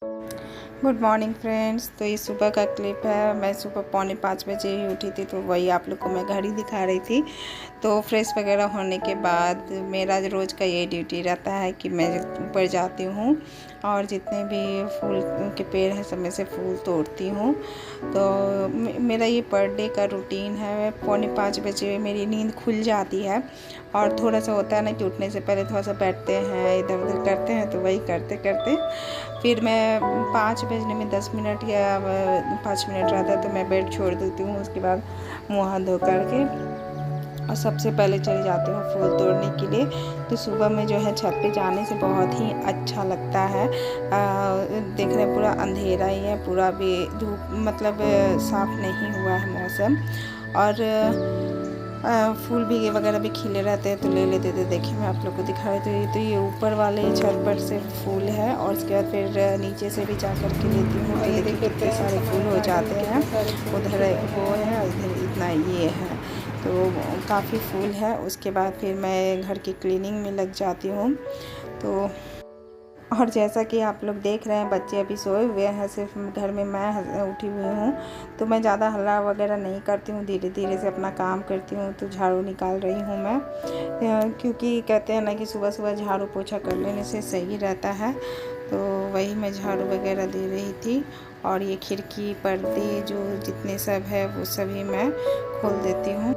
Good morning friends. तो ये सुबह का क्लिप है। मैं सुबह 4:45 बजे ही उठी थी, तो वही आप लोग को मैं घड़ी दिखा रही थी। तो फ्रेश वगैरह होने के बाद मेरा रोज़ का ये ड्यूटी रहता है कि मैं ऊपर जाती हूँ और जितने भी फूल के पेड़ हैं सब में से फूल तोड़ती हूँ। तो मेरा ये पर डे का रूटीन है। 4:45 बजे मेरी नींद खुल जाती है और थोड़ा सा होता है ना कि उठने से पहले थोड़ा सा बैठते हैं, इधर उधर करते हैं। तो वही करते करते फिर मैं 5 बजने में 10 मिनट या 5 मिनट रहता है तो मैं बेड छोड़ देती हूँ। उसके बाद मुँह हाथ धो करके और सबसे पहले चली जाती हूँ फूल तोड़ने के लिए। तो सुबह में जो है छत पे जाने से बहुत ही अच्छा लगता है। देख रहे पूरा अंधेरा ही है, पूरा भी धूप मतलब साफ़ नहीं हुआ है मौसम। और फूल भी वगैरह भी खिले रहते हैं तो ले लेते थे। देखिए मैं आप लोग को दिखा रही थी। तो ये ऊपर वाले छत पर से फूल है और उसके बाद फिर नीचे से भी जा कर के लेती हूँ। तो देखिए कितने सारे फूल हो जाते हैं। उधर वो है, इधर इतना ये है, तो काफ़ी फूल है। उसके बाद फिर मैं घर की क्लीनिंग में लग जाती हूँ। तो और जैसा कि आप लोग देख रहे हैं बच्चे अभी सोए हुए हैं, सिर्फ घर में मैं उठी हुई हूँ। तो मैं ज़्यादा हल्ला वगैरह नहीं करती हूँ, धीरे धीरे से अपना काम करती हूँ। तो झाड़ू निकाल रही हूँ मैं, क्योंकि कहते हैं ना कि सुबह सुबह झाड़ू पोछा कर लेने से सही रहता है। तो वही मैं झाड़ू वगैरह दे रही थी। और ये खिड़की पर्दे जो जितने सब है वो सभी मैं खोल देती हूँ।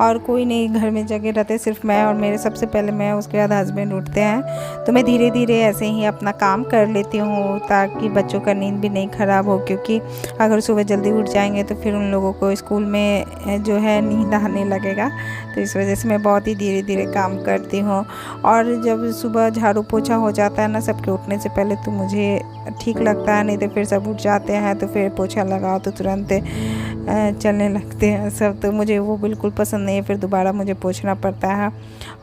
और कोई नहीं घर में जगह रहते, सिर्फ मैं और मेरे सबसे पहले मैं, उसके बाद हस्बैंड उठते हैं। तो मैं धीरे धीरे ऐसे ही अपना काम कर लेती हूँ ताकि बच्चों का नींद भी नहीं ख़राब हो, क्योंकि अगर सुबह जल्दी उठ जाएंगे तो फिर उन लोगों को स्कूल में जो है नींद आने लगेगा। तो इस वजह से मैं बहुत ही धीरे धीरे काम करती हूँ। और जब सुबह झाड़ू पोछा हो जाता है ना सबके उठने से पहले, तो मुझे ठीक लगता है। नहीं तो फिर सब उठ जाते हैं तो फिर पोछा लगाओ तो तुरंत चलने लगते हैं सब। तो मुझे वो बिल्कुल पसंद नहीं है, फिर दोबारा मुझे पोंछना पड़ता है।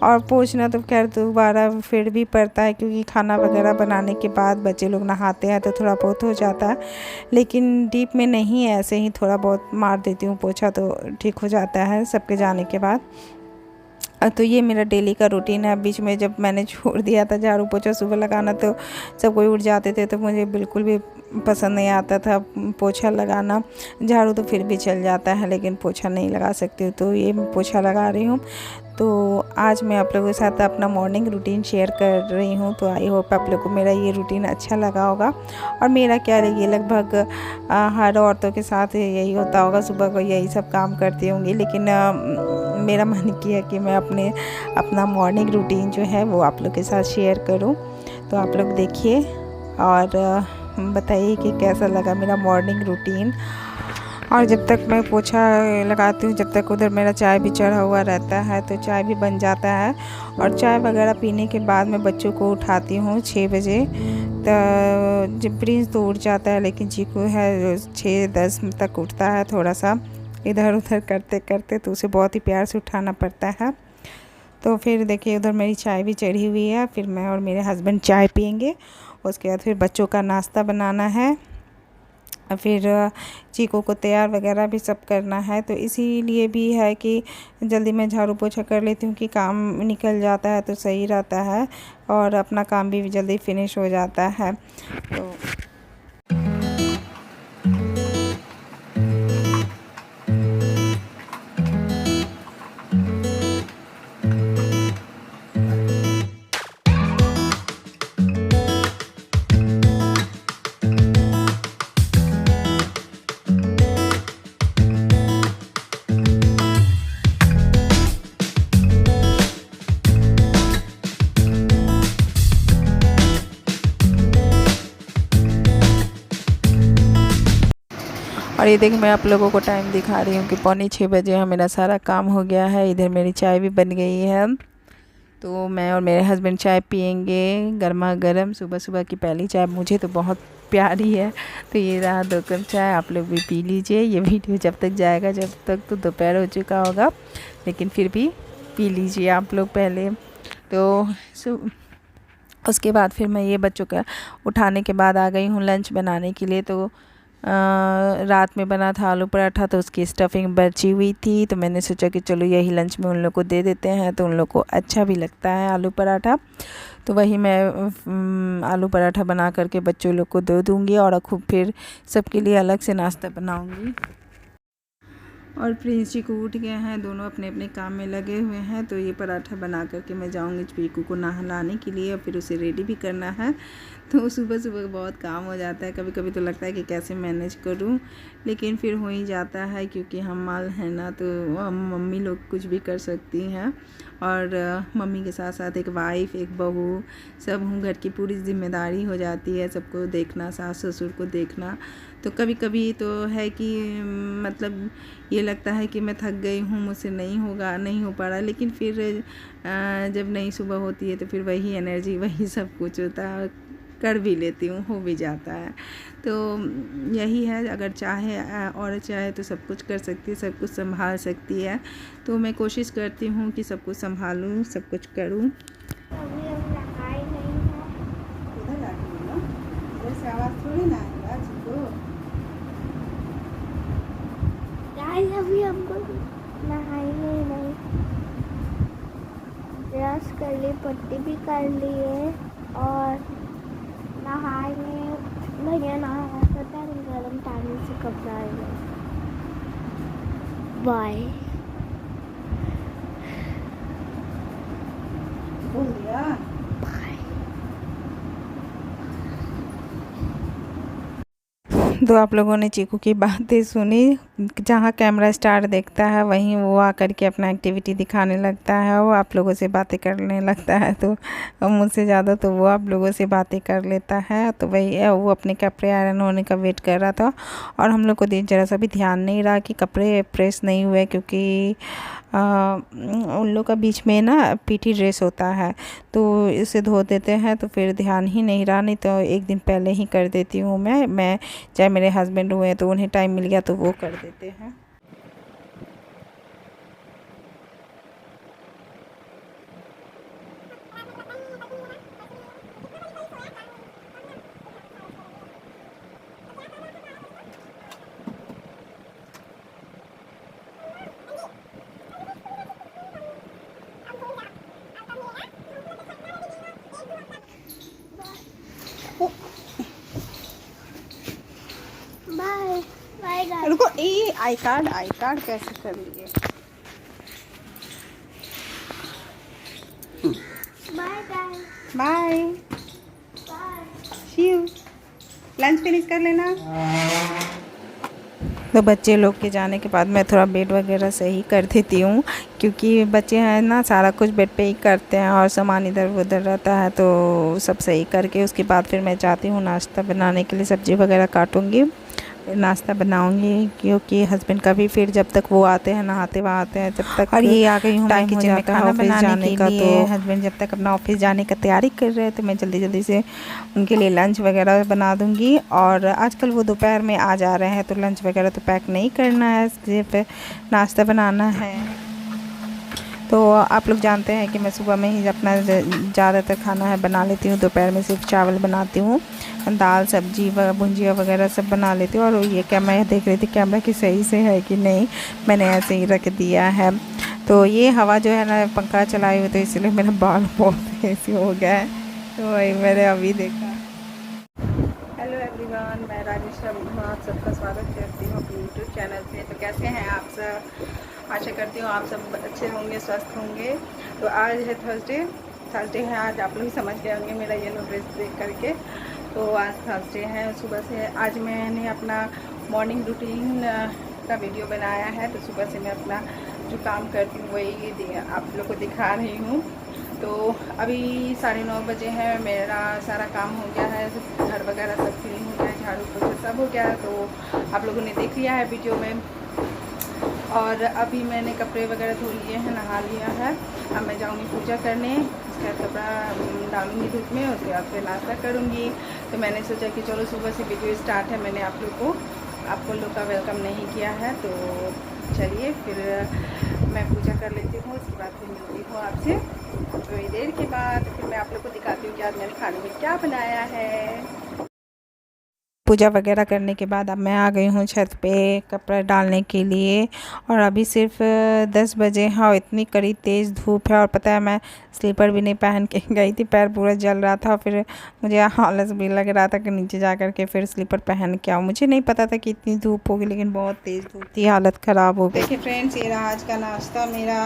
और पोंछना तो खैर दोबारा फिर भी पड़ता है, क्योंकि खाना वगैरह बनाने के बाद बच्चे लोग नहाते हैं तो थोड़ा बहुत हो जाता है। लेकिन डीप में नहीं, ऐसे ही थोड़ा बहुत मार देती हूँ पोंछा तो ठीक हो जाता है सबके जाने के बाद। तो ये मेरा डेली का रूटीन है। बीच में जब मैंने छोड़ दिया था झाड़ू पोछा सुबह लगाना, तो सब कोई उठ जाते थे तो मुझे बिल्कुल भी पसंद नहीं आता था पोछा लगाना। झाड़ू तो फिर भी चल जाता है लेकिन पोछा नहीं लगा सकती, तो ये मैं पोछा लगा रही हूँ। तो आज मैं आप लोगों के साथ अपना मॉर्निंग रूटीन शेयर कर रही हूँ। तो आई होप आप लोगों को मेरा ये रूटीन अच्छा लगा होगा। और मेरा क्या है, ये लगभग हर औरतों के साथ यही होता होगा, सुबह को यही सब काम करती होंगी। लेकिन मेरा मन किया कि मैं अपना मॉर्निंग रूटीन जो है वो आप लोग के साथ शेयर करूं। तो आप लोग देखिए और बताइए कि कैसा लगा मेरा मॉर्निंग रूटीन। और जब तक मैं पोछा लगाती हूँ, जब तक उधर मेरा चाय भी चढ़ा हुआ रहता है, तो चाय भी बन जाता है। और चाय वगैरह पीने के बाद मैं बच्चों को उठाती हूँ 6 बजे। तो जब प्रिंस तो उठ जाता है, लेकिन चीकू है 6-10 तक उठता है, थोड़ा सा इधर उधर करते करते, तो उसे बहुत ही प्यार से उठाना पड़ता है। तो फिर देखिए उधर मेरी चाय भी चढ़ी हुई है, फिर मैं और मेरे हस्बैंड चाय पियेंगे। उसके बाद फिर बच्चों का नाश्ता बनाना है, फिर चीकू को तैयार वगैरह भी सब करना है। तो इसीलिए भी है कि जल्दी मैं झाड़ू पोछा कर लेती हूँ कि काम निकल जाता है तो सही रहता है और अपना काम भी जल्दी फिनिश हो जाता है। तो और ये देखिए मैं आप लोगों को टाइम दिखा रही हूँ कि 5:45 बजे मेरा सारा काम हो गया है। इधर मेरी चाय भी बन गई है। तो मैं और मेरे हस्बैंड चाय पियेंगे गरमा गर्म। सुबह सुबह की पहली चाय मुझे तो बहुत प्यारी है। तो ये रहा 2 कप चाय, आप लोग भी पी लीजिए। ये वीडियो जब तक जाएगा, जब तक तो दोपहर हो चुका होगा, लेकिन फिर भी पी लीजिए आप लोग पहले। तो उसके बाद फिर मैं ये बच्चों का उठाने के बाद आ गई हूँ लंच बनाने के लिए। तो रात में बना था आलू पराठा, तो उसकी स्टफिंग बची हुई थी, तो मैंने सोचा कि चलो यही लंच में उन लोग को दे देते हैं, तो उन लोग को अच्छा भी लगता है आलू पराठा। तो वही मैं आलू पराठा बना करके बच्चों लोग को दे दूँगी और खूब फिर सबके लिए अलग से नाश्ता बनाऊँगी। और प्रिंस जी को उठ गए हैं, दोनों अपने अपने काम में लगे हुए हैं। तो ये पराठा बना करके मैं जाऊंगी पीकू को नहलाने के लिए और फिर उसे रेडी भी करना है। तो सुबह सुबह बहुत काम हो जाता है, कभी कभी तो लगता है कि कैसे मैनेज करूं, लेकिन फिर हो ही जाता है क्योंकि हम माल हैं ना, तो मम्मी लोग कुछ भी कर सकती हैं। और मम्मी के साथ साथ एक वाइफ, एक बहू, सब हूँ, घर की पूरी जिम्मेदारी हो जाती है, सबको देखना, सास ससुर को देखना। तो कभी कभी तो है कि मतलब ये लगता है कि मैं थक गई हूँ, मुझसे नहीं होगा, नहीं हो पा रहा, लेकिन फिर जब नई सुबह होती है तो फिर वही एनर्जी, वही सब कुछ होता है, कर भी लेती हूँ, हो भी जाता है। तो यही है, अगर चाहे औरत चाहे तो सब कुछ कर सकती है, सब कुछ संभाल सकती है। तो मैं कोशिश करती हूँ कि सब कुछ संभालूँ, सब कुछ करूँ। आवाज़ थोड़ी ना आएगा चिको। अभी हमको नहाएंगे नहीं, ब्रश कर लिए, पट्टी भी कर लिए और नहाएंगे। भैया नहाया करता है, गर्म पानी से कपड़ा आएगा। बाय। बोल दिया। तो आप लोगों ने चीकू की बातें सुनी, जहाँ कैमरा स्टार देखता है वहीं वो आकर के अपना एक्टिविटी दिखाने लगता है, वो आप लोगों से बातें करने लगता है। तो मुझसे ज़्यादा तो वो आप लोगों से बातें कर लेता है। तो वही वो अपने कपड़े आयरन होने का वेट कर रहा था और हम लोग को ज़रा सा भी ध्यान नहीं रहा कि कपड़े प्रेस नहीं हुए, क्योंकि उन लोग का बीच में ना पीटी ड्रेस होता है, तो इसे धो देते हैं, तो फिर ध्यान ही नहीं रहा। नहीं तो एक दिन पहले ही कर देती हूँ मैं चाहे मेरे हस्बैंड हुए तो उन्हें टाइम मिल गया तो वो कर देते हैं। Bye bye guys. रुको, ये आई कार्ड कैसे कर लिए? Bye guys. Bye, bye. See you. Lunch finish कर लेना। तो बच्चे लोग के जाने के बाद मैं थोड़ा बेड वगैरह सही कर देती हूँ, क्योंकि बच्चे हैं ना, सारा कुछ बेड पे ही करते हैं और सामान इधर उधर रहता है। तो सब सही करके उसके बाद फिर मैं जाती हूँ नाश्ता बनाने के लिए, सब्ज़ी वगैरह काटूँगी, नाश्ता बनाऊंगी, क्योंकि हस्बैंड का भी फिर जब तक वो आते हैं, नहाते वहाँ आते हैं, जब तक। और ये आ गई हूँ मैं किचन में खाना बनाने के लिए। तो हस्बैंड जब तक अपना ऑफिस जाने का तैयारी कर रहे हैं, तो मैं जल्दी जल्दी से उनके लिए लंच वगैरह बना दूंगी। और आजकल वो दोपहर में आ जा रहे हैं, तो लंच वगैरह तो पैक नहीं करना है, सिर्फ नाश्ता बनाना है। तो आप लोग जानते हैं कि मैं सुबह में ही अपना ज़्यादातर खाना है बना लेती हूँ, दोपहर में सिर्फ चावल बनाती हूँ, दाल सब्जी व भुंजिया वगैरह सब बना लेती हूँ। और ये कैमरा देख रही थी, कैमरा की सही से है कि नहीं, मैंने ऐसे ही रख दिया है। तो ये हवा जो है ना, पंखा चलाई हुई, तो इसलिए मेरा बाल बहुत ऐसे हो गया है, तो वही मैंने अभी देखा। हेलो एवरीवन, मैं राजेश आप सबका स्वागत करती हूँ अपने यूट्यूब चैनल पे। तो कैसे हैं आप सब? आशा करती हूँ आप सब अच्छे होंगे, स्वस्थ होंगे। तो आज है थर्सडे है, आज आप लोग समझ गए होंगे मेरा येलो ड्रेस देख करके। तो आज थर्सडे है, सुबह से आज मैंने अपना मॉर्निंग रूटीन का वीडियो बनाया है। तो सुबह से मैं अपना जो काम करती हूँ वही आप लोग को दिखा रही हूँ। तो अभी 9:30 बजे हैं, मेरा सारा काम हो गया है, घर वगैरह सब क्लीन हो गया है, झाड़ू पोछा सब हो गया है। तो आप लोगों ने देख लिया है वीडियो में। और अभी मैंने कपड़े वगैरह धो लिए हैं, नहा लिया है। अब मैं जाऊँगी पूजा करने, उसके बाद कपड़ा डालूँगी धूप में, उसके बाद फिर नाश्ता करूँगी। तो मैंने सोचा कि चलो सुबह से वीडियो स्टार्ट है, मैंने आप लोग का वेलकम नहीं किया है। तो चलिए फिर मैं पूजा कर लेती हूँ, उसके बाद फिर मिलती हूँ आपसे थोड़ी देर के बाद। फिर मैं आप लोग को दिखाती हूँ कि आज मैंने खाने में क्या बनाया है। पूजा वगैरह करने के बाद अब मैं आ गई हूँ छत पे कपड़ा डालने के लिए। और अभी सिर्फ 10 बजे हैं और इतनी कड़ी तेज़ धूप है। और पता है मैं स्लीपर भी नहीं पहन के गई थी, पैर पूरा जल रहा था। फिर मुझे आलस भी लग रहा था कि नीचे जा कर के फिर स्लीपर पहन के आऊँ। मुझे नहीं पता था कि इतनी धूप होगी, लेकिन बहुत तेज़ धूप थी, हालत ख़राब हो गई। देखिए फ्रेंड्स, ये रहा आज का नाश्ता मेरा।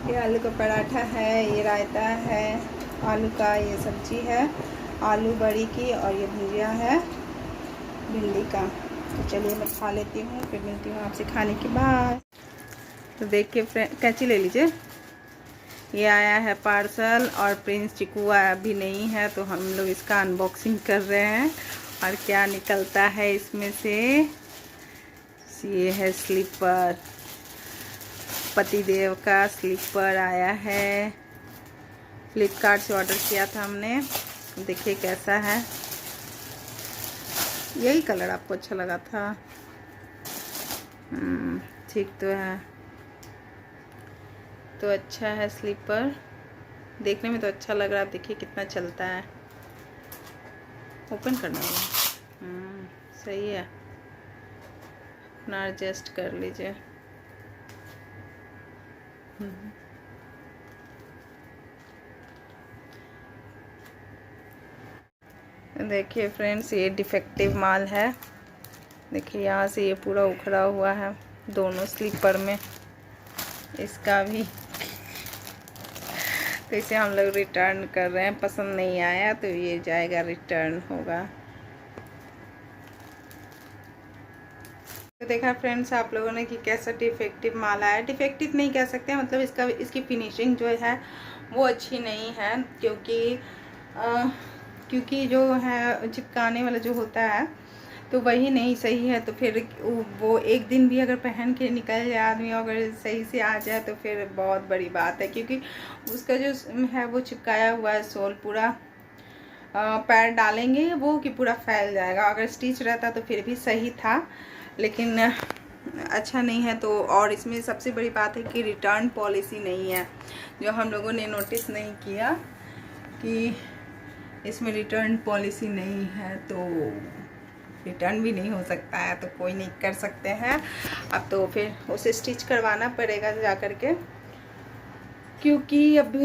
ये आलू का पराठा है, ये रायता है आलू का, ये सब्जी है आलू बड़ी की, और ये भुजिया है भिंडी का। तो चलिए मैं खा लेती हूँ, फिर मिलती हूँ आपसे खाने के बाद। तो देखिए फ्रेंड, कैंची ले लीजिए। ये आया है पार्सल और प्रिंस चिकू अभी नहीं है, तो हम लोग इसका अनबॉक्सिंग कर रहे हैं और क्या निकलता है इसमें से। ये है स्लीपर, पतिदेव का स्लीपर आया है। फ्लिपकार्ट से ऑर्डर किया था हमने। देखिए कैसा है, यही कलर आपको अच्छा लगा था। ठीक तो है, तो अच्छा है स्लीपर, देखने में तो अच्छा लग रहा है। देखिए कितना चलता है, ओपन करना होगा। सही है, अपना एडजस्ट कर लीजिए। देखिए फ्रेंड्स, ये डिफेक्टिव माल है। देखिए यहाँ से ये पूरा उखड़ा हुआ है दोनों स्लीपर में, इसका भी। तो इसे हम लोग रिटर्न कर रहे हैं, पसंद नहीं आया तो ये जाएगा, रिटर्न होगा। तो देखा फ्रेंड्स आप लोगों ने कि कैसा डिफेक्टिव माल आया। डिफेक्टिव नहीं कह सकते, मतलब इसकी फिनिशिंग जो है वो अच्छी नहीं है, क्योंकि जो है चिपकाने वाला जो होता है तो वही नहीं सही है। तो फिर वो एक दिन भी अगर पहन के निकल जाए आदमी, अगर सही से आ जाए तो फिर बहुत बड़ी बात है, क्योंकि उसका जो है वो चिपकाया हुआ है सोल पूरा। पैर डालेंगे वो कि पूरा फैल जाएगा। अगर स्टिच रहता तो फिर भी सही था, लेकिन अच्छा नहीं है। तो और इसमें सबसे बड़ी बात है कि रिटर्न पॉलिसी नहीं है, जो हम लोगों ने नोटिस नहीं किया कि इसमें रिटर्न पॉलिसी नहीं है, तो रिटर्न भी नहीं हो सकता है, तो कोई नहीं कर सकते हैं। अब तो फिर उसे स्टिच करवाना पड़ेगा जा कर के, क्योंकि अब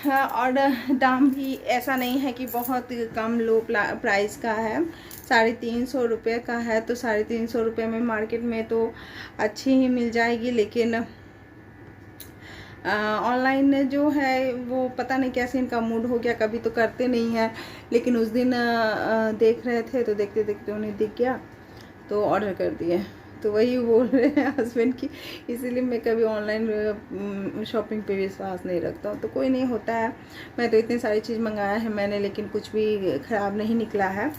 और दाम भी ऐसा नहीं है कि बहुत कम लो प्राइस का है। 350 रुपये का है, तो 350 रुपये में मार्केट में तो अच्छी ही मिल जाएगी। लेकिन ऑनलाइन जो है वो पता नहीं कैसे इनका मूड हो गया, कभी तो करते नहीं है, लेकिन उस दिन देख रहे थे तो देखते देखते उन्हें दिख गया तो ऑर्डर कर दिए। तो वही बोल रहे हैं हस्बैंड की, इसीलिए मैं कभी ऑनलाइन शॉपिंग पे विश्वास नहीं रखता हूँ। तो कोई नहीं होता है, मैं तो इतनी सारी चीज़ मंगाया है मैंने, लेकिन कुछ भी ख़राब नहीं निकला है,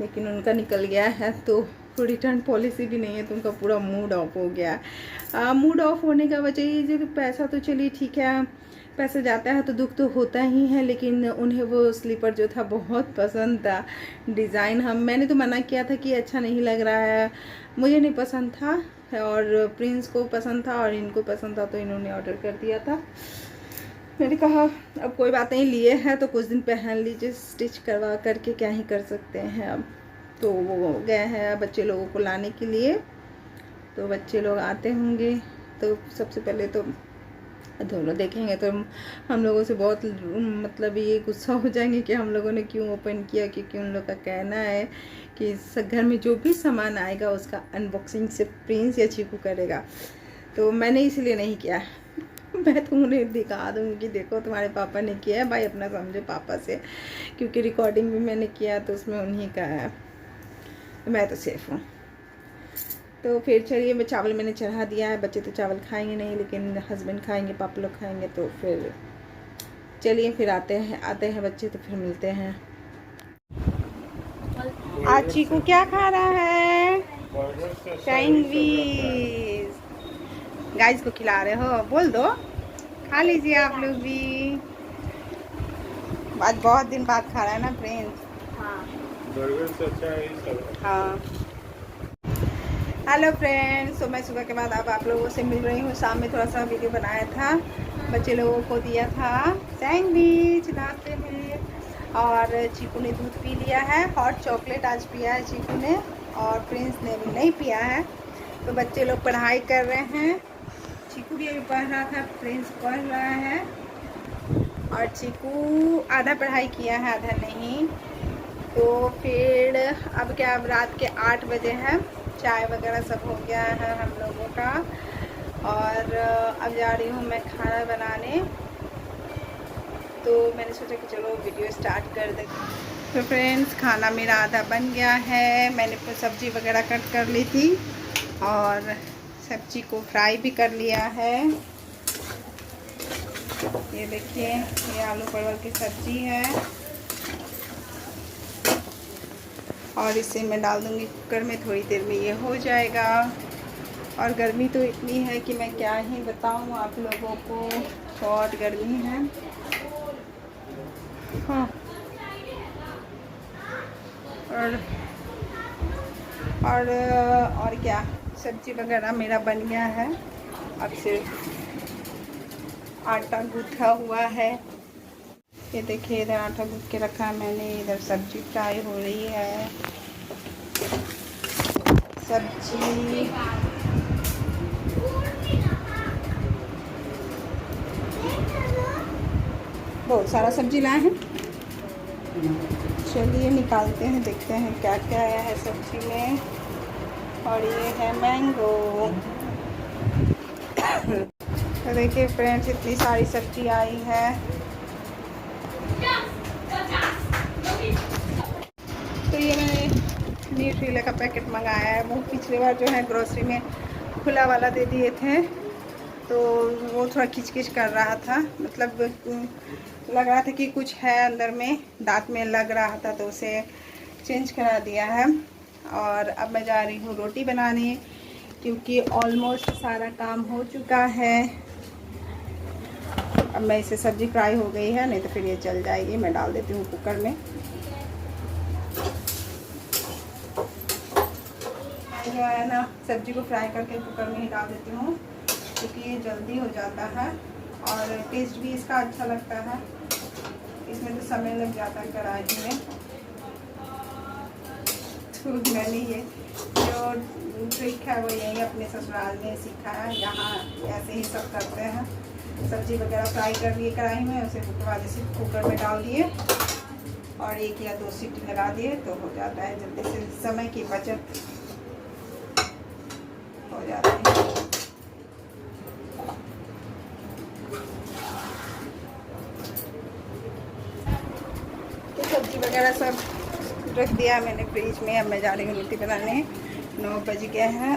लेकिन उनका निकल गया है। तो रिटर्न पॉलिसी भी नहीं है, तो उनका पूरा मूड ऑफ हो गया। मूड ऑफ होने का वजह ये जो पैसा तो चलिए ठीक है, पैसा जाता है तो दुख तो होता ही है, लेकिन उन्हें वो स्लीपर जो था बहुत पसंद था। डिज़ाइन मैंने तो मना किया था कि अच्छा नहीं लग रहा है, मुझे नहीं पसंद था और प्रिंस को पसंद था और इनको पसंद था, तो इन्होंने ऑर्डर कर दिया था। मैंने कहा अब कोई बात नहीं, लिए हैं तो कुछ दिन पहन लीजिए, स्टिच करवा करके क्या ही कर सकते हैं। अब तो वो गए हैं बच्चे लोगों को लाने के लिए, तो बच्चे लोग आते होंगे तो सबसे पहले तो दोनों देखेंगे तो हम लोगों से बहुत मतलब ये गुस्सा हो जाएंगे कि हम लोगों ने क्यों ओपन किया, क्योंकि उन लोग का कहना है कि घर में जो भी सामान आएगा उसका अनबॉक्सिंग से प्रिंस या चीकू करेगा। तो मैंने इसलिए नहीं किया। मैं तो उन्हें दिखा दूँगी कि देखो तुम्हारे पापा ने किया है, भाई अपना समझो पापा से, क्योंकि रिकॉर्डिंग भी मैंने किया तो उसमें उन्हीं का है, मैं तो सेफ हूँ। तो फिर चलिए, मैं चावल मैंने चढ़ा दिया है। बच्चे तो चावल खाएंगे नहीं, लेकिन हस्बैंड खाएंगे, पापा लोग खाएंगे। तो फिर चलिए फिर आते हैं बच्चे, तो फिर मिलते हैं। आज चीकू क्या खा रहा है? सैंडविच। गाइस को खिला रहे हो, बोल दो, खा लीजिए आप लोग भी। आज बहुत दिन बाद खा रहा है ना प्रिंस? हाँ, बर्गर से अच्छा है सब। हाँ। हेलो फ्रेंड्स, तो मैं सुबह के बाद अब आप लोगों से मिल रही हूँ। शाम में थोड़ा सा वीडियो बनाया था, बच्चे लोगों को दिया था सैंडविच नाश्ते में। और चीकू ने दूध पी लिया है, हॉट चॉकलेट आज पिया है चीकू ने, और प्रिंस ने भी नहीं पिया है। तो बच्चे लोग पढ़ाई कर रहे हैं। चीकू भी अभी पढ़ रहा था, प्रिंस पढ़ रहा है, और चीकू आधा पढ़ाई किया है आधा नहीं। तो फिर अब क्या, अब रात के 8 बजे है, चाय वगैरह सब हो गया है हम लोगों का, और अब जा रही हूँ मैं खाना बनाने। तो मैंने सोचा कि चलो वीडियो स्टार्ट कर दे। तो फ्रेंड्स, खाना मेरा आधा बन गया है। मैंने सब्ज़ी वगैरह कट कर ली थी और सब्ज़ी को फ्राई भी कर लिया है। ये देखिए, ये आलू परवल की सब्ज़ी है, और इसे मैं डाल दूँगी कुकर में, थोड़ी देर में ये हो जाएगा। और गर्मी तो इतनी है कि मैं क्या ही बताऊँ आप लोगों को, बहुत गर्मी है। हाँ, और क्या, सब्ज़ी वगैरह मेरा बन गया है। अब सिर्फ आटा गूँथा हुआ है। ये देखिए, इधर आटा गूँथ के रखा है मैंने, इधर सब्ज़ी फ्राई हो रही है। सब्ज़ी बहुत सारा सब्ज़ी लाए हैं। चलिए निकालते हैं, देखते हैं क्या क्या आया है सब्ज़ी में। और ये है मैंगो। तो देखिए फ्रेंड्स, इतनी सारी सब्ज़ी आई है। तो ये मैंने न्यूट्रेला का पैकेट मंगाया है। वो पिछले बार जो है ग्रोसरी में खुला वाला दे दिए थे, तो वो थोड़ा खिचखिच कर रहा था, मतलब लग रहा था कि कुछ है अंदर में, दांत में लग रहा था, तो उसे चेंज करा दिया है। और अब मैं जा रही हूँ रोटी बनाने, क्योंकि ऑलमोस्ट सारा काम हो चुका है। अब मैं इसे, सब्ज़ी फ्राई हो गई है, नहीं तो फिर ये जल जाएगी। मैं डाल देती हूँ कुकर में। जो है ना, सब्ज़ी को फ्राई करके कुकर में ही डाल देती हूँ, क्योंकि ये जल्दी हो जाता है और टेस्ट भी इसका अच्छा लगता है। इसमें तो समय लग जाता है कढ़ाई में। तो मैंने ये जो ट्रिक है वो यही अपने ससुराल में सीखा है। यहाँ ऐसे ही सब करते हैं। सब्ज़ी वगैरह फ्राई कर लिए कढ़ाई में, उसे उसके बाद इसे कुकर में डाल दिए और 1 या 2 सीटी लगा दिए, तो हो जाता है जल्दी से, समय की बचत हो जाती है। तो सब्ज़ी वगैरह सब रख दिया मैंने फ्रिज में। अब मैं जा रही हूँ रोटी बनाने। 9 बज गए हैं।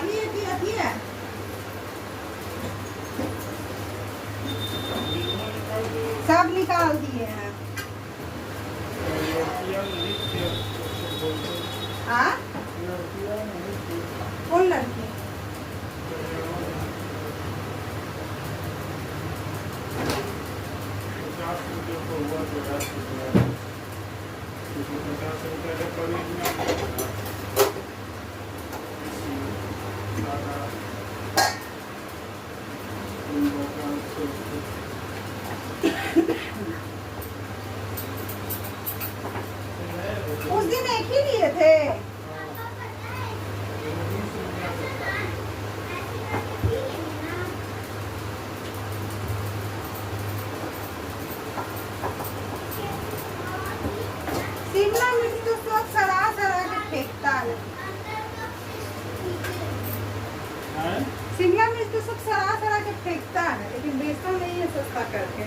खाली है कि अभी है? सब निकाल दिए हैं। हाँ? कौन लड़की? उस दिन एक ही लिए थे। शिमला मिर्च तो सब सड़ा सड़ा के फेंकता है। शिमला मिर्च तो सब सड़ा सड़ा के फेंकता है, लेकिन बेचता नहीं है सस्ता करके।